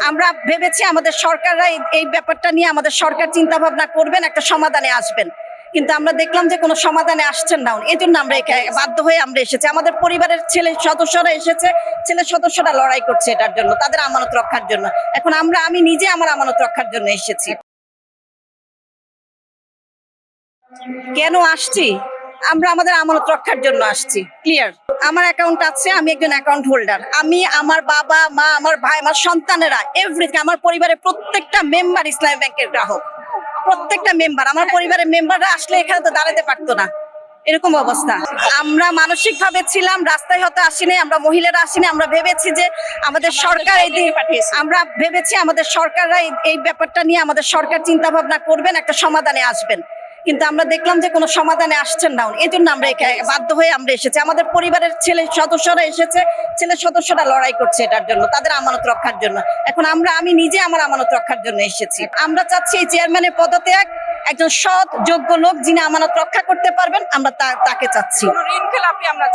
আমরা ভেবেছি আমাদের সরকাররা এই ব্যাপারটা নিয়ে আমাদের সরকার চিন্তা ভাবনা করবেন, একটা সমাধানে আসবেন, কিন্তু আমরা দেখলাম যে কোনো সমাধানে আসছেন না। এই জন্য আমরা বাধ্য হয়ে আমরা এসেছি। আমাদের পরিবারের ছেলে সদস্যরা এসেছে, ছেলে সদস্যরা লড়াই করছে এটার জন্য, তাদের আমানত রক্ষার জন্য। এখন আমি নিজে আমার আমানত রক্ষার জন্য এসেছি। কেন আসছি? আমরা আমাদের আমানত রক্ষার জন্য আসছি। ক্লিয়ার। আমার অ্যাকাউন্ট আছে, আমি একজন অ্যাকাউন্ট হোল্ডার। আমি, আমার বাবা মা, আমার ভাই, আমার সন্তানেরা, এভরিথিং, আমার পরিবারের প্রত্যেকটা মেম্বার ইসলামী ব্যাংকের গ্রাহক। প্রত্যেকটা মেম্বার, আমার পরিবারের মেম্বাররা আসলে এখানে তো দাঁড়াতে পারতো না, এরকম অবস্থা। আমরা মানসিক ভাবে ছিলাম, রাস্তায় হয়তো আসিনি, আমরা মহিলারা আসিনি। আমরা ভেবেছি যে আমাদের সরকার আমরা ভেবেছি আমাদের সরকাররা এই ব্যাপারটা নিয়ে আমাদের সরকার চিন্তা ভাবনা করবেন, একটা সমাধানে আসবেন, কিন্তু আমরা দেখলাম যে কোনো সমাধানে আসছেন না। এই জন্য আমরা বাধ্য হয়ে আমরা এসেছি। আমাদের পরিবারের ছেলে সদস্যরা এসেছে, ছেলে সদস্যরা লড়াই করছে এটার জন্য, তাদের আমানত রক্ষার জন্য। এখন আমি নিজে আমার আমানত রক্ষার জন্য এসেছি। আমরা চাচ্ছি এই চেয়ারম্যানের পদত্যাগ, একজন সৎ যোগ্য লোক যিনি আমানত রক্ষা করতে পারবেন, আমরা তাকে চাচ্ছি।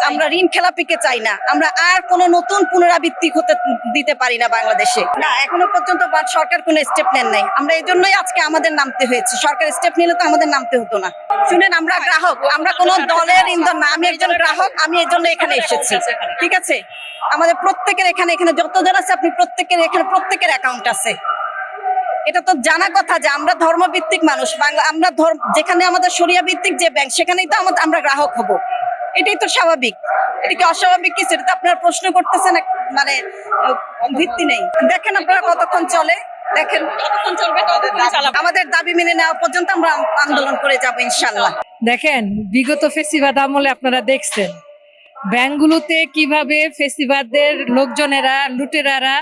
আমরা ঋণ খেলাপিকে চাই না। আমরা আর কোনো নতুন পুনরাবৃত্তি হতে দিতে পারি না বাংলাদেশে। না, এখনো পর্যন্ত সরকার কোনো স্টেপ নেন নাই। আমরা এই জন্যই আজকে আমাদের নামতে হয়েছে। সরকার স্টেপ নিলে তো আমাদের নামতে হতো না। শুনেন, আমরা গ্রাহক, আমরা কোনো দলের ইন্ধন না। আমি একজন গ্রাহক, আমি এই জন্য এখানে এসেছি। ঠিক আছে, আমাদের প্রত্যেকের এখানে যতজন আছে, আপনি প্রত্যেকের এখানে প্রত্যেকের অ্যাকাউন্ট আছে। এটা তো জানা কথা যে আমরা ধর্মভিত্তিক মানুষ। আমরা যেখানে আমাদের শরিয়া ভিত্তিক যে ব্যাংক, সেখানেই তো আমরা গ্রাহক হব। এটাই তো স্বাভাবিক। এটা কি অস্বাভাবিক কিছু? এটা তো আপনারা প্রশ্ন করতেছেন, মানে ভিত্তি নেই। দেখেন আপনারা কতক্ষণ চলে, দেখেন কতক্ষণ চলবে, আমাদের দাবি মেনে নেওয়া পর্যন্ত আমরা আন্দোলন করে যাবো ইনশাল্লাহ। দেখেন, বিগত ফেসিবাদ আমলে আপনারা দেখছেন ব্যাংকগুলোতে কিভাবে ফেসিবাদের লোকজনেরা, লুটেরারা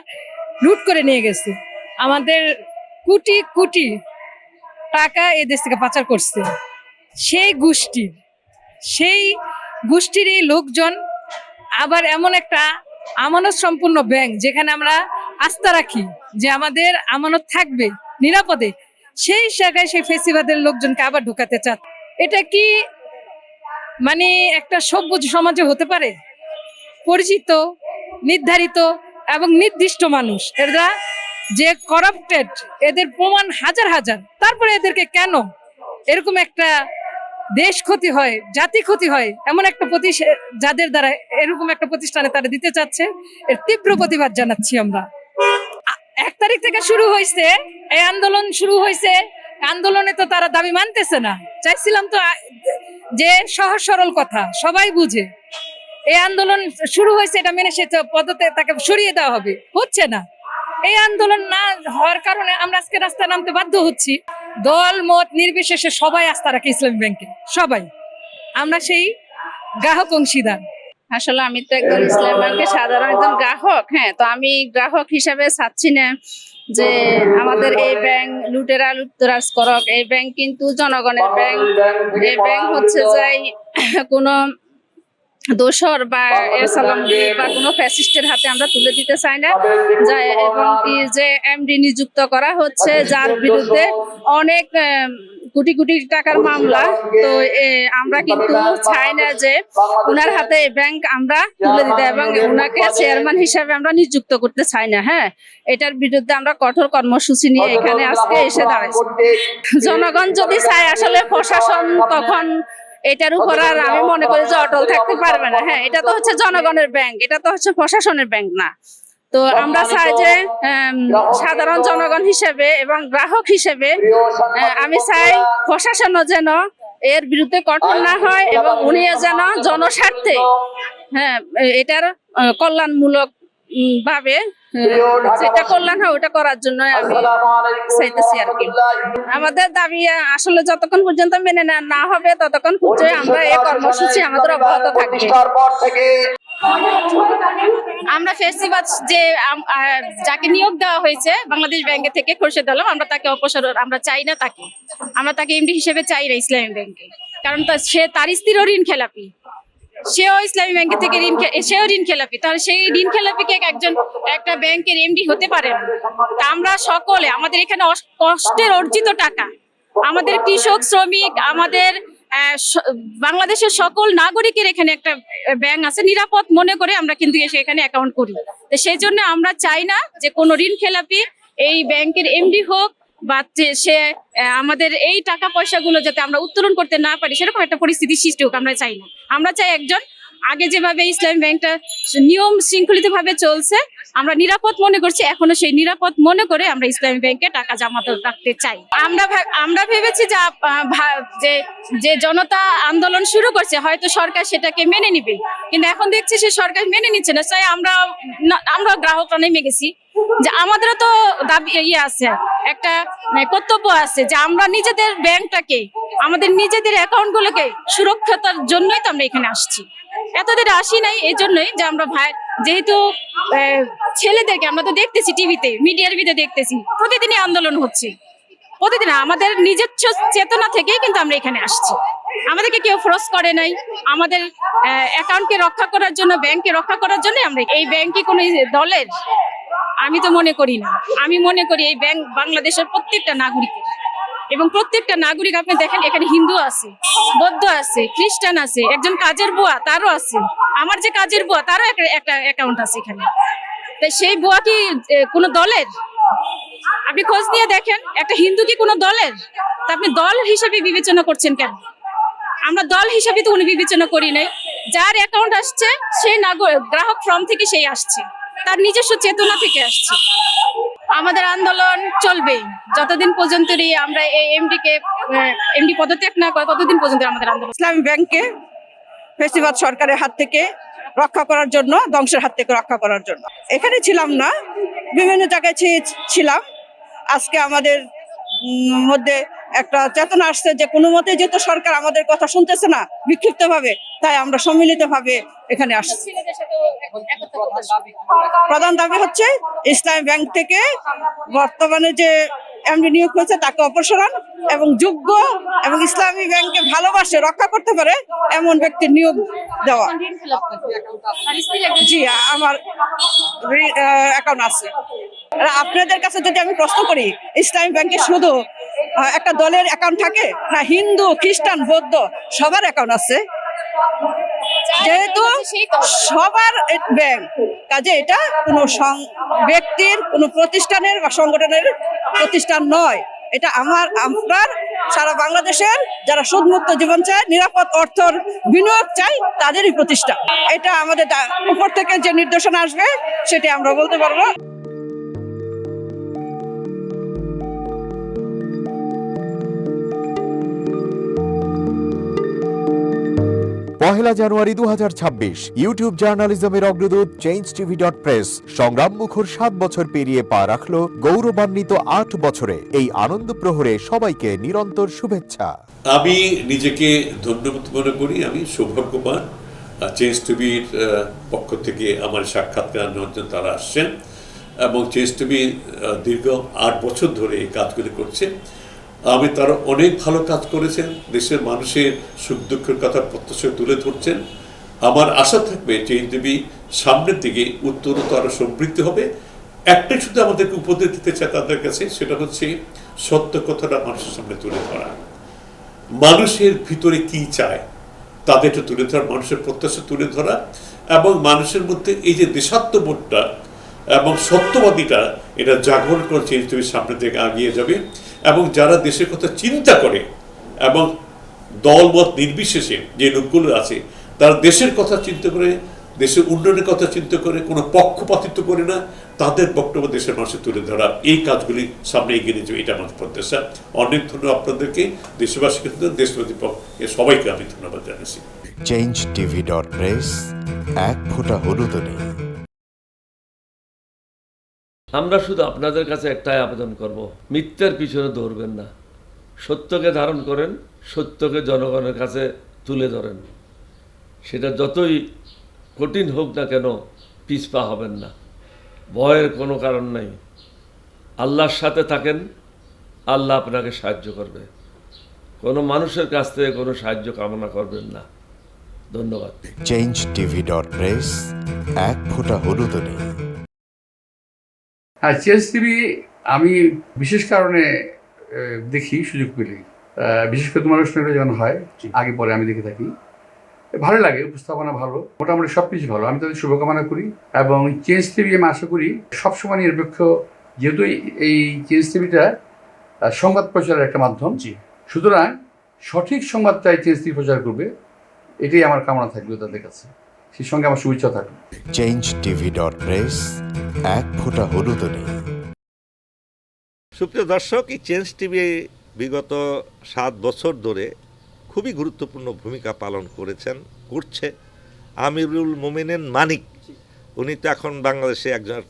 লুট করে নিয়ে গেছে। আমাদের কোটি কোটি টাকা এদেশ থেকে পাচার করছে সেই গোষ্ঠীর এই লোকজন। আবার এমন একটা আমানত সম্পূর্ণ ব্যাংক যেখানে আমরা আস্থা রাখি যে আমাদের আমানত থাকবে নিরাপদে, সেই জায়গায় সেই ফেসিবাদের লোকজনকে আবার ঢুকাতে চায়। এটা কি মানে একটা সভ্য সমাজে হতে পারে? পরিচিত, নির্ধারিত এবং নির্দিষ্ট মানুষ এরা যে করাপ্টেড, এদের প্রমাণ হাজার হাজার, তারপরে এদেরকে কেন এরকম একটা দেশ ক্ষতি হয়, জাতি ক্ষতি হয়, এমন একটা যাদের দ্বারা এরকম একটা প্রতিষ্ঠানে তারা দিতে চাচ্ছে, এর তীব্র প্রতিবাদ জানাচ্ছি আমরা। 1 তারিখ থেকে শুরু হয়েছে এই আন্দোলন, আন্দোলনে তো তারা দাবি মানতেছে না। চাইছিলাম তো যে সহজ সরল কথা সবাই বুঝে, এই আন্দোলন শুরু হয়েছে এটা মেনে সে পদতে তাকে সরিয়ে দেওয়া হবে, হচ্ছে না। এই আন্দোলন না হওয়ার কারণে আমরা আজকে রাস্তায় নামতে বাধ্য হচ্ছি। দল মত নির্বিশেষে সবাই আস্থা রাখে ইসলামী ব্যাংকে, সবাই। আমরা সেই গ্রাহক অংশীদার। আসলে আমি তো একদম ইসলামী ব্যাংকের সাধারণ একজন গ্রাহক। হ্যাঁ, তো আমি গ্রাহক হিসাবে চাচ্ছি না যে আমাদের এই ব্যাংক লুটেরাজ করক। এই ব্যাংক কিন্তু জনগণের ব্যাংক। এই ব্যাংক হচ্ছে যে কোনো দোসর বা বা কোনো ফ্যাসিস্টের হাতে আমরা তুলে দিতে চাই না। এবং যে এমডি নিযুক্ত করা হচ্ছে, যার বিরুদ্ধে অনেক কোটি কোটি টাকার মামলা, তো আমরা কিন্তু চাই না যে ওনার হাতে ব্যাংক আমরা তুলে দিতে, এবং ওনাকে চেয়ারম্যান হিসাবে আমরা নিযুক্ত করতে চাই না। হ্যাঁ, এটার বিরুদ্ধে আমরা কঠোর কর্মসূচি নিয়ে এখানে আজকে এসে দাঁড়াইছি। জনগণ যদি চায়, আসলে প্রশাসন তখন এটার উপর আর আমি মনে করি যে অটল থাকতে পারবে না। হ্যাঁ, এটা তো হচ্ছে জনগণের ব্যাংক, এটা তো হচ্ছে প্রশাসনের ব্যাংক না। তো আমরা চাই যে সাধারণ জনগণ হিসেবে এবং গ্রাহক হিসেবে আমি চাই প্রশাসনও যেন এর বিরুদ্ধে কঠোর না হয়, এবং উনিও যেন জনস্বার্থে এটার কল্যাণমূলক ভাবে যেটা কল্যাণ হয় ওটা করার জন্য আমি চাইতেছি আর কি। আমাদের দাবি আসলে যতক্ষণ পর্যন্ত মেনে না হবে ততক্ষণ পর্যন্ত আমরা এই কর্মসূচি আমাদের অব্যাহত থাকবে। আমরা ফেসিবাদ যে যাকে নিয়োগ দেওয়া হয়েছে বাংলাদেশ ব্যাংকে থেকে, খোরশেদ আলম, আমরা তাকে অপসারণ আমরা চাই না। আমরা তাকে এমডি হিসেবে চাই না ইসলামী ব্যাংকে, কারণ তার স্ত্রীরও ঋণ খেলাপি, সেও ইসলামী ব্যাংকের থেকে সেও ঋণ খেলাপি। তাহলে সেই ঋণ খেলাপিকে একটা ব্যাংকের এমডি হতে পারে না। তা আমরা সকলে, আমাদের এখানে কষ্টের অর্জিত টাকা, আমাদের কৃষক, শ্রমিক, আমাদের বাংলাদেশের সকল নাগরিকের এখানে একটা ব্যাংক আছে, নিরাপদ মনে করে আমরা কিন্তু এসে এখানে অ্যাকাউন্ট করি। তো সেই জন্য আমরা চাই না যে কোনো ঋণ খেলাপি এই ব্যাংকের এমডি হোক বা সে আমাদের এই টাকা পয়সাগুলো যাতে আমরা উত্তোলন করতে না পারি সেরকম একটা পরিস্থিতি সৃষ্টি হোক আমরা চাই না। আমরা চাই একজন আগে যেভাবে ইসলামী ব্যাংকটা নিয়ম শৃঙ্খলিত ভাবে চলছে, আমরা নিরাপদ মনে করছি, এখনো সেই নিরাপদ মনে করে আমরা ইসলামী ব্যাংকে টাকা জমা রাখতে চাই। আমরা ভেবেছি যে যে জনতা আন্দোলন শুরু করছে হয়তো সরকার সেটাকে মেনে নিবে, কিন্তু এখন দেখছি সে সরকার মেনে নিচ্ছে না। তাই আমরা গ্রাহকরা নেমে গেছি যে আমাদেরও তো দাবি আছে, একটা কর্তব্য আছে যে আমরা নিজেদের ব্যাংকটাকে, আমাদের নিজেদের অ্যাকাউন্টগুলোকে সুরক্ষার জন্যই তো আমরা এখানে আসছি। এতদিন আসি নাই এই জন্যই যে আমরা যেহেতু ছেলেদেরকে আমরা তো দেখতেছি টিভিতে, মিডিয়ার ভিতরে দেখতেছি প্রতিদিনই আন্দোলন হচ্ছে, প্রতিদিন আমাদের নিজস্ব চেতনা থেকেই কিন্তু আমরা এখানে আসছি। আমাদেরকে কেউ ফোর্স করে নাই, আমাদের অ্যাকাউন্টকে রক্ষা করার জন্য, ব্যাংককে রক্ষা করার জন্য আমরা এই ব্যাংকে কোনো দলের আমি তো মনে করি না। আমি মনে করি এই ব্যাংক বাংলাদেশের প্রত্যেকটা নাগরিকের, এবং প্রত্যেকটা নাগরিক আপনি দেখেন এখানে হিন্দু আছে, বৌদ্ধ আছে, খ্রিস্টান আছে, একজন কাজের বুয়া তারও আছে, আমার যে কাজের বুয়া তারও একটা অ্যাকাউন্ট আছে এখানে। তাই সেই বুয়া কি কোনো দলের? আপনি খোঁজ নিয়ে দেখেন একটা হিন্দু কি কোনো দলের? তা আপনি দল হিসেবে বিবেচনা করছেন কেন? আমরা দল হিসেবে তো কোনো বিবেচনা করি নাই। যার অ্যাকাউন্ট আসছে সেই গ্রাহক ফর্ম থেকে সেই আসছে, তার নিজস্ব চেতনা থেকে আসছে। আমাদের আন্দোলন চলবে যতদিন পর্যন্ত আমরা এই এমডি পদত্যাগ না করে ততদিন পর্যন্ত আমাদের আন্দোলন। ইসলামী ব্যাংককে ফেসিবাদ সরকারের হাত থেকে রক্ষা করার জন্য, ধ্বংসের হাত থেকে রক্ষা করার জন্য এখানে ছিলাম না, বিভিন্ন জায়গায় ছিলাম। আজকে আমাদের মধ্যে একটা চেতনা আসছে যে কোনো মতে যেহেতু সরকার আমাদের কথা শুনতেছে না বিক্ষিপ্ত ভাবে, তাই আমরা সম্মিলিত ভাবে এখানে আসছি। প্রধান দাবি হচ্ছে ইসলামী ব্যাংক থেকে বর্তমানে যে এমডি নিয়োগ হয়েছে তাকে অপসারণ এবং যোগ্য এবং ইসলামী ব্যাংককে ভালোবাসে, রক্ষা করতে পারে এমন ব্যক্তির নিয়োগ দেওয়া। জি, আমার অ্যাকাউন্ট আছে। আপনাদের কাছে যদি আমি প্রশ্ন করি, ইসলামী ব্যাংকে শুধু একটা দলের অ্যাকাউন্ট থাকে না? হিন্দু, খ্রিস্টান, বৌদ্ধ সবার অ্যাকাউন্ট আছে, যেহেতু সবার ব্যাংক, কাজে এটা কোনো ব্যক্তির, কোনো প্রতিষ্ঠানের বা সংগঠনের প্রতিষ্ঠান নয়। এটা আপনার সারা বাংলাদেশের যারা সুদমুক্ত জীবন চায়, নিরাপদ অর্থর বিনিয়োগ চাই, তাদেরই প্রতিষ্ঠান। এটা আমাদের উপর থেকে যে নির্দেশনা আসবে সেটা আমরা বলতে পারবো। পহেলা জানুয়ারি 2026 ইউটিউব জার্নালিজমের অগ্রদূত changeTV.press সংগ্রাম মুখর 7 বছর পেরিয়ে পা রাখলো গৌরবান্বিত 8 বছরে। এই আনন্দ প্রহরে সবাইকে নিরন্তর শুভেচ্ছা। আমি নিজেকে ধন্যবাদ মনে করি, আমি সৌভাগ্যবান। চেঞ্জ টিভির পক্ষ থেকে আমার সাক্ষাৎকার নেওয়ার জন্য তারা আসছেন এবং চেঞ্জ টিভি দীর্ঘ 8 বছর ধরে এই কাজগুলি করছে। আমি তারা অনেক ভালো কাজ করেছেন, দেশের মানুষের সুখ দুঃখের কথা প্রত্যক্ষ তুলে ধরছেন। আমার আশা থাকবে চেঞ্জ টিভি সামনের দিকে উত্তরোত্তর আরো সমৃদ্ধ হবে। একটাই শুধু আমাদেরকে উপদেশ দিতে চায় তাদের কাছে, সেটা হচ্ছে সত্য কথাটা মানুষের সামনে তুলে ধরা, মানুষের ভিতরে কি চায় তাদেরটা তুলে ধরা, মানুষের প্রত্যাশা তুলে ধরা, এবং মানুষের মধ্যে এই যে দেশাত্মবোধটা এবং সত্যবাদীটা এটা জাগরণ করে চেঞ্জ টিভির সামনের দিকে এগিয়ে যাবে। এবং যারা দেশের কথা চিন্তা করে এবং দলমত নির্বিশেষে যে লোকগুলো আছে তারা দেশের কথা চিন্তা করে, দেশের উন্নয়নের কথা চিন্তা করে, কোনো পক্ষপাতিত্ব করে না, তাদের বক্তব্য দেশের মানুষের তুলে ধরা, এই কাজগুলি সামনে এগিয়ে নিয়ে যাবে, এটা আমাদের প্রত্যাশা। অনেক ধন্যবাদ আপনাদেরকে, দেশবাসীকে, দেশবাসী সবাইকে আমি ধন্যবাদ জানাচ্ছি। changeTV.press এক ফোঁটা হলুদ নেই। আমরা শুধু আপনাদের কাছে একটাই আবেদন করব, মিথ্যার পিছনে দৌড়বেন না, সত্যকে ধারণ করেন, সত্যকে জনগণের কাছে তুলে ধরেন। সেটা যতই কঠিন হোক না কেন পিছপা হবেন না, ভয়ের কোনো কারণ নাই। আল্লাহর সাথে থাকেন, আল্লাহ আপনাকে সাহায্য করবে। কোনো মানুষের কাছ থেকে কোনো সাহায্য কামনা করবেন না। ধন্যবাদ। changeTV.press এক ফোঁটা হলুদ নেই। হ্যাঁ, চেঞ্জ টিভি আমি বিশেষ কারণে দেখি সুযোগ পেলে, বিশেষ করে তোমার অনুষ্ঠানটা যখন হয় আগে পরে আমি দেখে থাকি, ভালো লাগে, উপস্থাপনা ভালো, মোটামুটি সব কিছু ভালো। আমি তাদের শুভকামনা করি এবং চেঞ্জ টিভি আমি আশা করি সবসময় নিরপেক্ষ যেহেতু এই চেঞ্জ টিভিটা সংবাদ প্রচারের একটা মাধ্যম, সুতরাং সঠিক সংবাদটাই চেঞ্জ টিভি প্রচার করবে, এটাই আমার কামনা থাকবে তাদের কাছে, সেই সঙ্গে আমার শুভেচ্ছা থাকবে। changetv.press, এক ফোঁটা হলুদও নেই। সুপ্রিয় দর্শক, এই চেঞ্জ টিভি বিগত 7 বছর ধরে খুবই গুরুত্বপূর্ণ ভূমিকা পালন করছে আমিরুল মোমিনিন মানিক। উনি তো এখন বাংলাদেশে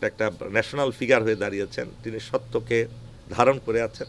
একটা ন্যাশনাল ফিগার হয়ে দাঁড়িয়েছেন, তিনি সত্যকে ধারণ করে আছেন।